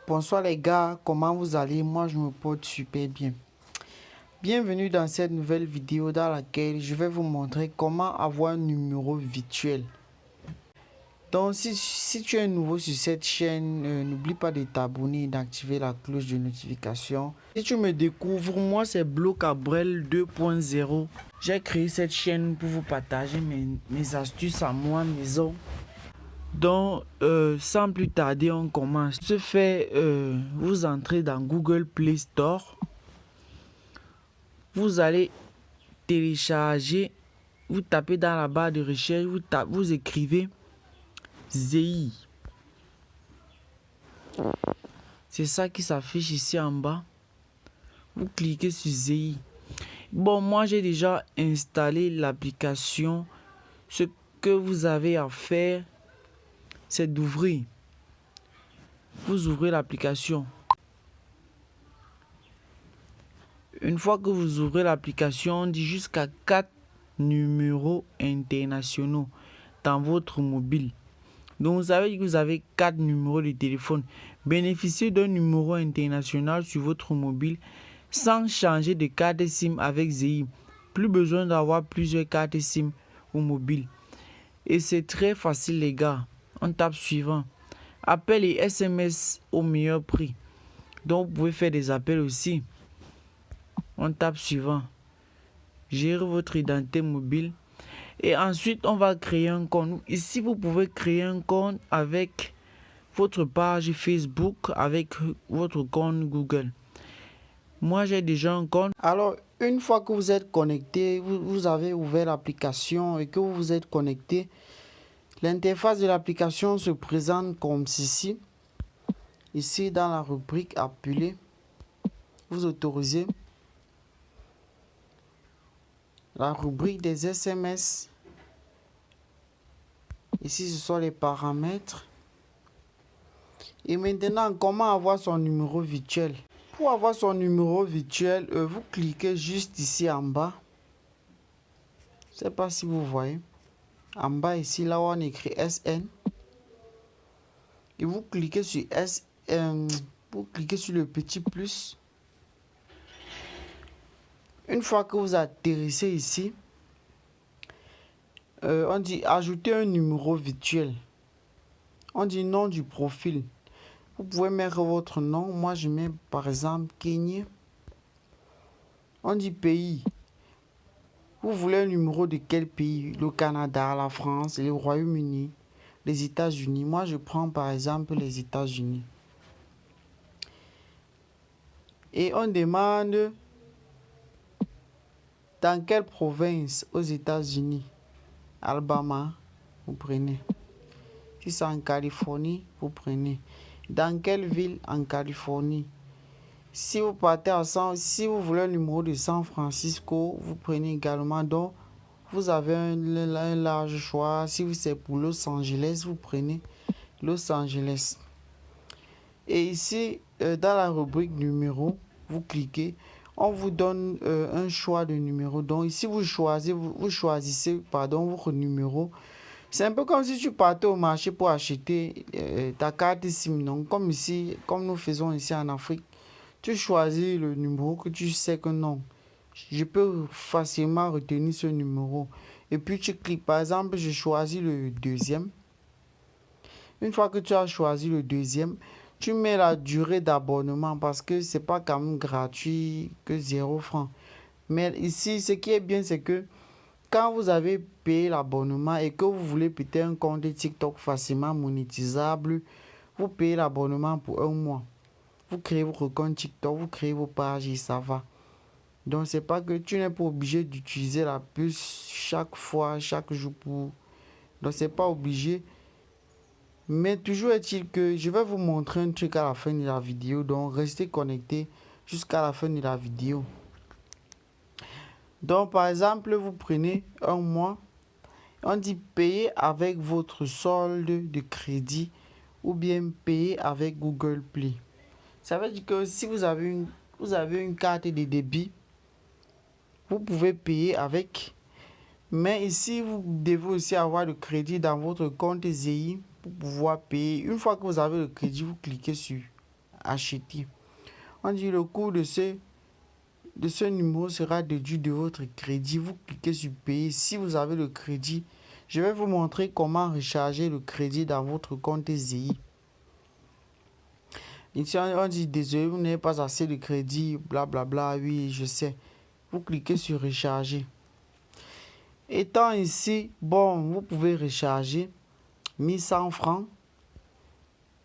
Bonsoir les gars, comment vous allez? Moi je me porte super bien. Bienvenue dans cette nouvelle vidéo dans laquelle je vais vous montrer comment avoir un numéro virtuel. Donc si tu es nouveau sur cette chaîne, n'oublie pas de t'abonner et d'activer la cloche de notification. Si tu me découvres, moi c'est Blo Cabrel 2.0. J'ai créé cette chaîne pour vous partager mes astuces à moi maison. Donc, sans plus tarder, on commence. Ce fait, vous entrez dans Google Play Store. Vous allez télécharger, vous tapez dans la barre de recherche, vous écrivez ZEI. C'est ça qui s'affiche ici en bas. Vous cliquez sur ZEI. Bon, moi j'ai déjà installé l'application. Ce que vous avez à faire, c'est d'ouvrir. Vous ouvrez l'application. Une fois que vous ouvrez l'application, on dit jusqu'à 4 numéros internationaux dans votre mobile. Donc, vous savez que vous avez 4 numéros de téléphone. Bénéficiez d'un numéro international sur votre mobile sans changer de carte SIM avec ZEI. Plus besoin d'avoir plusieurs cartes SIM au mobile. Et c'est très facile les gars. On tape suivant. Appel et SMS au meilleur prix. Donc, vous pouvez faire des appels aussi. On tape suivant. Gérer votre identité mobile. Et ensuite, on va créer un compte. Ici, vous pouvez créer un compte avec votre page Facebook, avec votre compte Google. Moi, j'ai déjà un compte. Alors, une fois que vous êtes connecté, vous avez ouvert l'application et que vous vous êtes connecté, l'interface de l'application se présente comme ceci. Ici, dans la rubrique appelée, vous autorisez la rubrique des SMS. Ici, ce sont les paramètres. Et maintenant, comment avoir son numéro virtuel? Pour avoir son numéro virtuel, vous cliquez juste ici en bas. Je ne sais pas si vous voyez. En bas ici, là où on écrit SN. Et vous cliquez sur SN. Vous cliquez sur le petit plus. Une fois que vous atterrissez ici, on dit ajouter un numéro virtuel. On dit nom du profil. Vous pouvez mettre votre nom. Moi, je mets par exemple Kenya. On dit pays. Vous voulez un numéro de quel pays? Le Canada, la France, le Royaume-Uni, les États-Unis. Moi, je prends par exemple les États-Unis. Et on demande dans quelle province aux États-Unis? Alabama, vous prenez. Si c'est en Californie, vous prenez. Dans quelle ville en Californie? Si vous partez si vous voulez un numéro de San Francisco, vous prenez également. Donc, vous avez un large choix. Si c'est pour Los Angeles, vous prenez Los Angeles. Et ici, dans la rubrique numéro, vous cliquez. On vous donne un choix de numéro. Donc, ici, vous choisissez votre numéro. C'est un peu comme si tu partais au marché pour acheter ta carte SIM. Donc, comme ici, comme nous faisons ici en Afrique, tu choisis le numéro que tu sais que non. Je peux facilement retenir ce numéro. Et puis, tu cliques. Par exemple, je choisis le deuxième. Une fois que tu as choisi le deuxième, tu mets la durée d'abonnement parce que c'est pas quand même gratuit que 0 francs. Mais ici, ce qui est bien, c'est que quand vous avez payé l'abonnement et que vous voulez peut-être un compte TikTok facilement monétisable, vous payez l'abonnement pour 1 mois. Vous créez votre compte TikTok, vous créez vos pages et ça va. Donc, c'est pas que tu n'es pas obligé d'utiliser la puce chaque fois, chaque jour pour... Donc, c'est pas obligé. Mais toujours est-il que je vais vous montrer un truc à la fin de la vidéo. Donc, restez connectés jusqu'à la fin de la vidéo. Donc, par exemple, vous prenez 1 mois. On dit payer avec votre solde de crédit ou bien payer avec Google Play. Ça veut dire que si vous avez une carte de débit, vous pouvez payer avec. Mais ici, vous devez aussi avoir le crédit dans votre compte ZEI pour pouvoir payer. Une fois que vous avez le crédit, vous cliquez sur acheter. On dit le coût de ce numéro sera déduit de votre crédit. Vous cliquez sur payer. Si vous avez le crédit, je vais vous montrer comment recharger le crédit dans votre compte ZEI. Ici, on dit désolé, vous n'avez pas assez de crédit, blablabla. Bla, bla. Oui, je sais. Vous cliquez sur recharger. Étant ici, bon, vous pouvez recharger 1100 francs,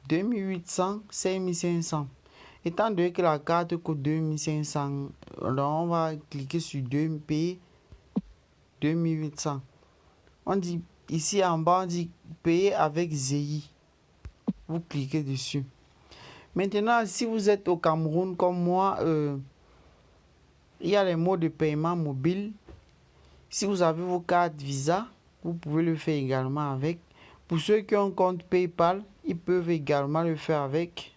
2800, 5500. Étant donné que la carte coûte 2500, alors on va cliquer sur 2 payer 2800. On dit ici en bas, on dit payer avec ZEI. Vous cliquez dessus. Maintenant, si vous êtes au Cameroun comme moi, il y a les modes de paiement mobile. Si vous avez vos cartes Visa, vous pouvez le faire également avec. Pour ceux qui ont un compte PayPal, ils peuvent également le faire avec.